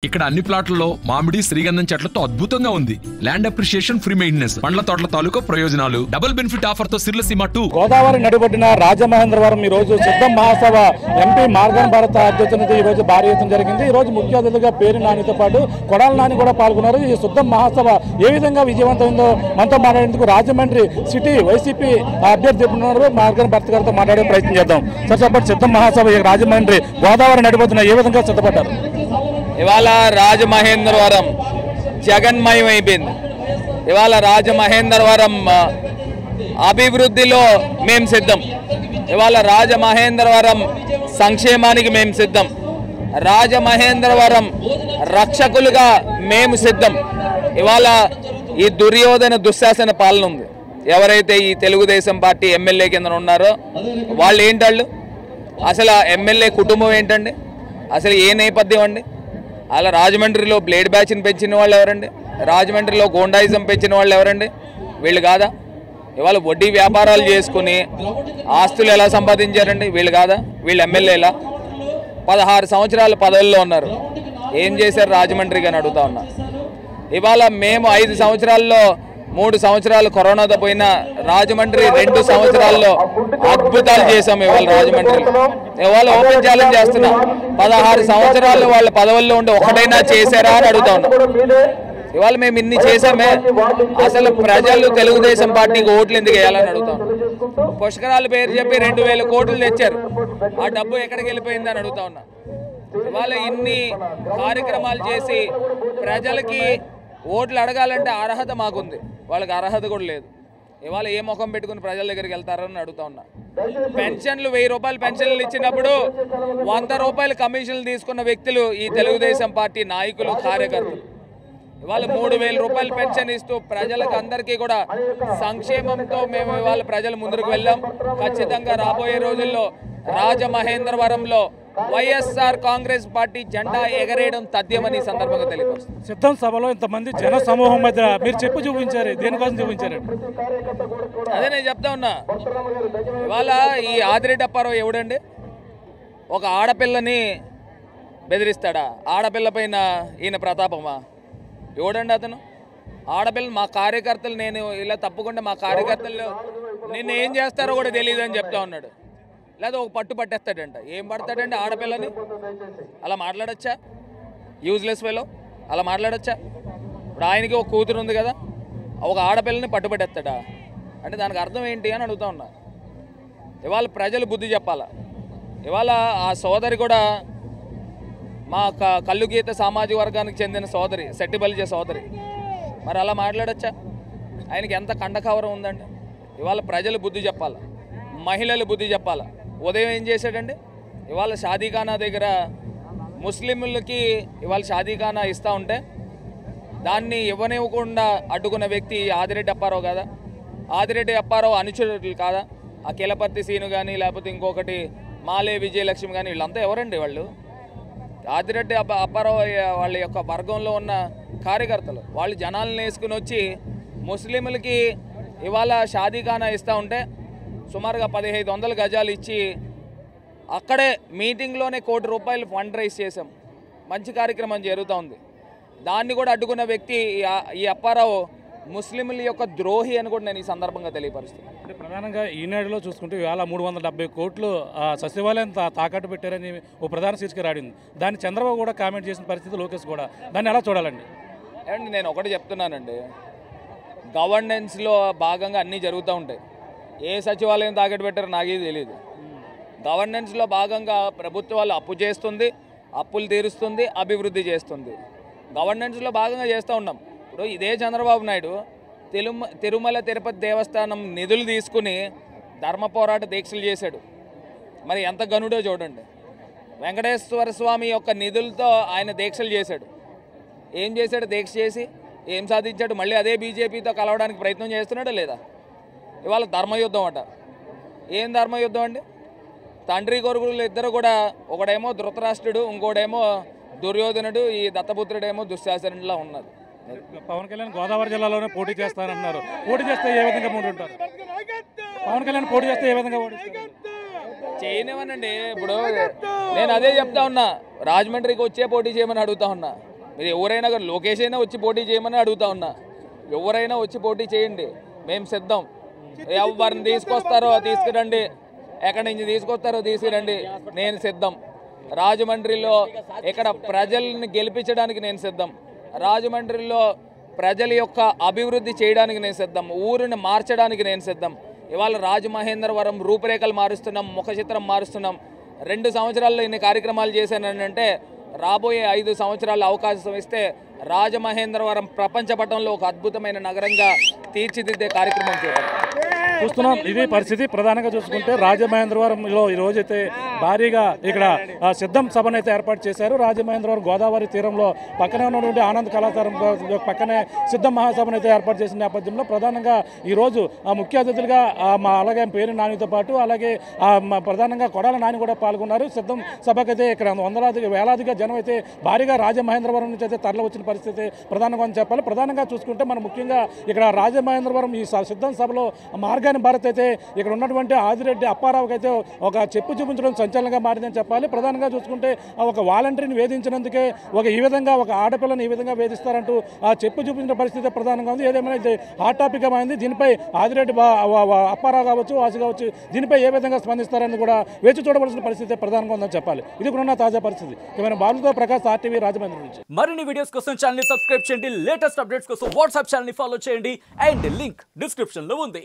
ఇక్కడ అన్ని ప్లాట్లలో మామిడి శ్రీగంధం చెట్లతో అద్భుతంగా ఉంది. ల్యాండ్ అప్రిషియేషన్, ఫ్రీ మెయింటెనెన్స్, పండ్ల తోటల తాలూకా ప్రయోజనాలు, డబుల్ బెనిఫిట్ ఆఫర్ తో సిర్లసీమ 2. గోదావరి నడిబొడ్డిన రాజమహేంద్రవరం ఈ రోజు సిద్ధం మహాసభ ఎంపీ మార్గన్ భారత అధ్యక్షతన ఈ రోజు భారీ ఎత్తున జరిగింది. ఈ రోజు ముఖ్య అతిథిగా పేరు నానితో పాటు కొడాల నాని కూడా పాల్గొన్నారు. ఈ సిద్ధం మహాసభ ఏ విధంగా విజయవంతమైందో మనతో మాట్లాడేందుకు రాజమండ్రి సిటీ వైసీపీ అభ్యర్థి ఉన్నారు. మార్గన్ భారత గారితో మాట్లాడే ప్రయత్నం చేద్దాం. సార్ చెప్పండి, సిద్ధం మహాసభ రాజమండ్రి గోదావరి నడిబొడ్డున ఏ విధంగా సిద్ధపడ్డారు? ఇవాళ రాజమహేంద్రవరం జగన్మయం అయిపోయింది. ఇవాళ రాజమహేంద్రవరం అభివృద్ధిలో మేము సిద్ధం. ఇవాళ రాజమహేంద్రవరం సంక్షేమానికి మేము సిద్ధం. రాజమహేంద్రవరం రక్షకులుగా మేము సిద్ధం. ఇవాళ ఈ దుర్యోధన దుశ్శాసన పాలన ఉంది. ఎవరైతే ఈ తెలుగుదేశం పార్టీ ఎమ్మెల్యే కింద ఉన్నారో వాళ్ళు ఏంటళ్ళు, అసలు ఎమ్మెల్యే కుటుంబం ఏంటండి, అసలు ఏ నేపథ్యం అండి? అలా రాజమండ్రిలో బ్లేడ్ బ్యాచ్ని పెంచిన వాళ్ళు ఎవరండి? రాజమండ్రిలో గోండాయిజం పెంచిన వాళ్ళు ఎవరండి? వీళ్ళు కాదా? ఇవాళ వడ్డీ వ్యాపారాలు చేసుకుని ఆస్తులు ఎలా సంపాదించారండి? వీళ్ళు కాదా? వీళ్ళు ఎమ్మెల్యేలా? 16 సంవత్సరాల పదవుల్లో ఉన్నారు. ఏం చేశారు రాజమండ్రికి అని అడుగుతా ఉన్నా. ఇవాళ మేము 5 సంవత్సరాల్లో 3 సంవత్సరాలు కరోనాతో పోయిన రాజమండ్రి 2 సంవత్సరాల్లో అద్భుతాలు చేశాం. ఇవాళ రాజమండ్రిలో ఇవాళ ఓపెన్ ఛాలెంజ్ చేస్తున్నా. 16 సంవత్సరాలు వాళ్ళ పదవుల్లో ఉండి ఒకటైనా చేశారా అని అడుగుతా ఉన్నా. ఇవాళ మేము ఇన్ని చేశామే, అసలు ప్రజలు తెలుగుదేశం పార్టీకి ఓట్లు ఎందుకు వేయాలని అడుగుతాం. పుష్కరాల పేరు చెప్పి 2000 కోట్లు తెచ్చారు. ఆ డబ్బు ఎక్కడికి వెళ్ళిపోయింది అని అడుగుతా ఉన్నా. ఇవాళ ఇన్ని కార్యక్రమాలు చేసి ప్రజలకి ఓట్లు అడగాలంటే అర్హత మాకుంది, వాళ్ళకి అర్హత కూడా లేదు. ఇవాళ ఏ ముఖం పెట్టుకుని ప్రజల దగ్గరికి వెళ్తారని అడుగుతా ఉన్నా. పెన్షన్లు 1000 రూపాయలు పెన్షన్లు ఇచ్చినప్పుడు 100 రూపాయలు కమిషన్లు తీసుకున్న వ్యక్తులు ఈ తెలుగుదేశం పార్టీ నాయకులు, కార్యకర్తలు. ఇవాళ 3000 రూపాయలు పెన్షన్ ఇస్తూ ప్రజలకు అందరికీ కూడా సంక్షేమంతో మేము ఇవాళ ప్రజల ముందుకు వెళ్ళాం. ఖచ్చితంగా రాబోయే రోజుల్లో రాజమహేంద్రవరంలో వైఎస్ఆర్ కాంగ్రెస్ పార్టీ జెండా ఎగరేయడం తథ్యమని సందర్భంగా తెలియపరుస్తుంది. సిద్ధం సభలో ఇంతమంది జన సమూహం మధ్య మీరు చెప్పు చూపించారు, దేనికోసం చూపించారు? అదే నేను చెప్తా ఉన్నా. ఇవాళ ఈ ఆదిరెడ్డి అప్పారావు ఎవడండి? ఒక ఆడపిల్లని బెదిరిస్తాడా? ఆడపిల్ల పైన ఈయన ప్రతాపమా? ఎవడండి అతను? ఆడపిల్ల మా కార్యకర్తలు, నేను ఇలా తప్పకుండా మా కార్యకర్తలు నిన్ను ఏం చేస్తారో కూడా తెలియదు అని చెప్తా ఉన్నాడు. లేదా ఒక పట్టు పట్టేస్తాడంట. ఏం పడతాడండి ఆడపిల్లని? అలా మాట్లాడచ్చా? యూజ్లెస్ వేలో అలా మాట్లాడచ్చా? ఇప్పుడు ఆయనకి ఒక కూతురు ఉంది కదా, ఒక ఆడపిల్లని పట్టుపట్టేస్తాడా అంటే దానికి అర్థం ఏంటి అని అడుగుతా ఉన్నా. ఇవాళ ప్రజలు బుద్ధి చెప్పాలా. ఇవాళ ఆ సోదరి కూడా మా కల్లు గీత సామాజిక వర్గానికి చెందిన సోదరి, సెట్టిబలిజే సోదరి. మరి అలా మాట్లాడచ్చా? ఆయనకి ఎంత కండకవరం ఉందండి. ఇవాళ ప్రజలు బుద్ధి చెప్పాలా, మహిళలు బుద్ధి చెప్పాలా. ఉదయం ఏం చేశాడండి? ఇవాళ షాదీఖానా దగ్గర ముస్లింలకి ఇవాళ షాదీఖానా ఇస్తూ ఉంటే దాన్ని ఇవ్వనివ్వకుండా అడ్డుకున్న వ్యక్తి ఆదిరెడ్డి అప్పారావు కాదా? ఆదిరెడ్డి అప్పారావు అనుచరులు కాదా? ఆ కిలపర్తి సీను కానీ లేకపోతే ఇంకొకటి మాలే విజయలక్ష్మి కానీ వీళ్ళంతా ఎవరండి? వాళ్ళు ఆదిరెడ్డి అప్పారావు వాళ్ళ యొక్క వర్గంలో ఉన్న కార్యకర్తలు. వాళ్ళు జనాలను వేసుకుని వచ్చి ముస్లింలకి ఇవాళ షాదీఖానా ఇస్తూ ఉంటే సుమారుగా 1500 గజాలు ఇచ్చి అక్కడే మీటింగ్లోనే ₹1 కోటి ఫండ్ రైజ్ చేశాం. మంచి కార్యక్రమం జరుగుతూ ఉంది. దాన్ని కూడా అడ్డుకున్న వ్యక్తి ఈ అప్పారావు ముస్లింల యొక్క ద్రోహి అని కూడా నేను ఈ సందర్భంగా తెలియపరుస్తున్నాను. అంటే ప్రధానంగా ఈనాడులో చూసుకుంటే ఇవాళ 370 కోట్లు సచివాలయం తాకట్టు పెట్టారని ఓ ప్రధాన శీర్షిక రాడింది. దాన్ని చంద్రబాబు కూడా కామెంట్ చేసిన పరిస్థితి, లోకేష్ కూడా. దాన్ని ఎలా చూడాలండి? అండ్ నేను ఒకటి చెప్తున్నానండి, గవర్నెన్స్లో భాగంగా అన్నీ జరుగుతూ ఉంటాయి. ఏ సచివాలయం తాకట్టు పెట్టారో నాకే తెలియదు. గవర్నెన్స్లో భాగంగా ప్రభుత్వాలు అప్పు చేస్తుంది, అప్పులు తీరుస్తుంది, అభివృద్ధి చేస్తుంది. గవర్నెన్స్లో భాగంగా చేస్తూ ఉన్నాం. ఇప్పుడు ఇదే చంద్రబాబు నాయుడు తిరుమల తిరుపతి దేవస్థానం నిధులు తీసుకుని ధర్మ పోరాట దీక్షలు చేశాడు. మరి ఎంత గనుడో చూడండి. వెంకటేశ్వర స్వామి యొక్క నిధులతో ఆయన దీక్షలు చేశాడు. ఏం చేశాడు? దీక్ష చేసి ఏం సాధించాడు? మళ్ళీ అదే బీజేపీతో కలవడానికి ప్రయత్నం చేస్తున్నాడా లేదా? ఇవాళ ధర్మయుద్ధం అట. ఏం ధర్మయుద్ధం అండి? తండ్రి కొడుకులు ఇద్దరు కూడా, ఒకడేమో ధృతరాష్ట్రుడు, ఇంకోడేమో దుర్యోధనుడు, ఈ దత్తపుత్రుడేమో దుశ్శాసనుడిలా ఉన్నది. పవన్ కళ్యాణ్ గోదావరి జిల్లాలోనే పోటీ చేస్తానన్నారు. పోటీ చేస్తే ఏ విధంగా ముందుంటారు? పవన్ కళ్యాణ్ పోటీ చేస్తే ఏ విధంగా ఓడిస్తారు? చేయనివ్వనండి. ఇప్పుడు నేను అదే చెప్తా ఉన్నా, రాజమండ్రికి వచ్చే పోటీ చేయమని అడుగుతా ఉన్నా. మీరు ఎవరైనా కానీ లోకేష్ అయినా వచ్చి పోటీ చేయమని అడుగుతా ఉన్నా. ఎవరైనా వచ్చి పోటీ చేయండి, మేము సిద్ధం. ఎవరిని తీసుకొస్తారో తీసుకురండి, ఎక్కడి నుంచి తీసుకొస్తారో తీసుకురండి, నేను సిద్ధం. రాజమండ్రిలో ఇక్కడ ప్రజల్ని గెలిపించడానికి నేను సిద్ధం. రాజమండ్రిలో ప్రజల యొక్క అభివృద్ధి చేయడానికి నేను సిద్ధం. ఊరిని మార్చడానికి నేను సిద్ధం. ఇవాళ రాజమహేంద్రవరం రూపురేఖలు మారుస్తున్నాం, ముఖ చిత్రం మారుస్తున్నాం. 2 సంవత్సరాల్లో ఇన్ని కార్యక్రమాలు చేశానంటే రాబోయే 5 సంవత్సరాల అవకాశం ఇస్తే రాజమహేంద్రవరం ప్రపంచ పటంలో ఒక అద్భుతమైన నగరంగా తీర్చిదిద్దే కార్యక్రమం చూస్తున్నాం. ఇది పరిస్థితి. ప్రధానంగా చూసుకుంటే రాజమహేంద్రవరంలో ఈ రోజైతే భారీగా ఇక్కడ సిద్ధం సభనైతే ఏర్పాటు చేశారు. రాజమహేంద్రవరం గోదావరి తీరంలో పక్కనే ఉన్నటువంటి ఆనంద్ కళాశాల పక్కనే సిద్ధం మహాసభను అయితే ఏర్పాటు చేసిన నేపథ్యంలో ప్రధానంగా ఈరోజు ముఖ్య అతిథులుగా అలాగే పేరు నానితో పాటు అలాగే ప్రధానంగా కొడాల నాని కూడా పాల్గొన్నారు. సిద్ధం సభకైతే ఇక్కడ వేలాదిగా జనం అయితే భారీగా రాజమహేంద్రవరం నుంచి అయితే తరలి వచ్చిన పరిస్థితి ప్రధానంగా అని చెప్పాలి. ప్రధానంగా చూసుకుంటే మనం ముఖ్యంగా ఇక్కడ రాజమహేంద్రవరం ఈ సిద్ధం సభలో మార్గాన్ని భారత్ అయితే ఇక్కడ ఉన్నటువంటి ఆదిరెడ్డి అప్పారావుకి అయితే ఒక చెప్పు చూపించడం సంచలనంగా మారిందని చెప్పాలి. ప్రధానంగా చూసుకుంటే ఒక వాలంటీర్ని వేధించినందుకే ఈ విధంగా ఒక ఆడపిల్లని ఈ విధంగా వేధిస్తారంటూ చెప్పు చూపించిన పరిస్థితి ప్రధానంగా ఉంది. ఏదేమైనా హాట్ టాపిక్గా మారింది. దీనిపై ఆదిరెడ్డి అప్పారావు కావచ్చు, వాసు కావచ్చు, దీనిపై ఏ విధంగా స్పందిస్తారని కూడా వేచి చూడవలసిన పరిస్థితి ప్రధానంగా ఉందని చెప్పాలి. ఇది కూడా తాజా పరిస్థితి. బాలుతో ప్రకాష్, RTV రాజమండ్రి నుంచి. మరిన్ని వీడియోస్ కోసం ఛానల్ ని సబ్స్క్రైబ్ చేయండి. లేటెస్ట్ అప్డేట్స్ కోసం వాట్సాప్ ఛానల్ ని ఫాలో చేయండి. అండ్ లింక్ డిస్క్రిప్షన్ లో ఉంది.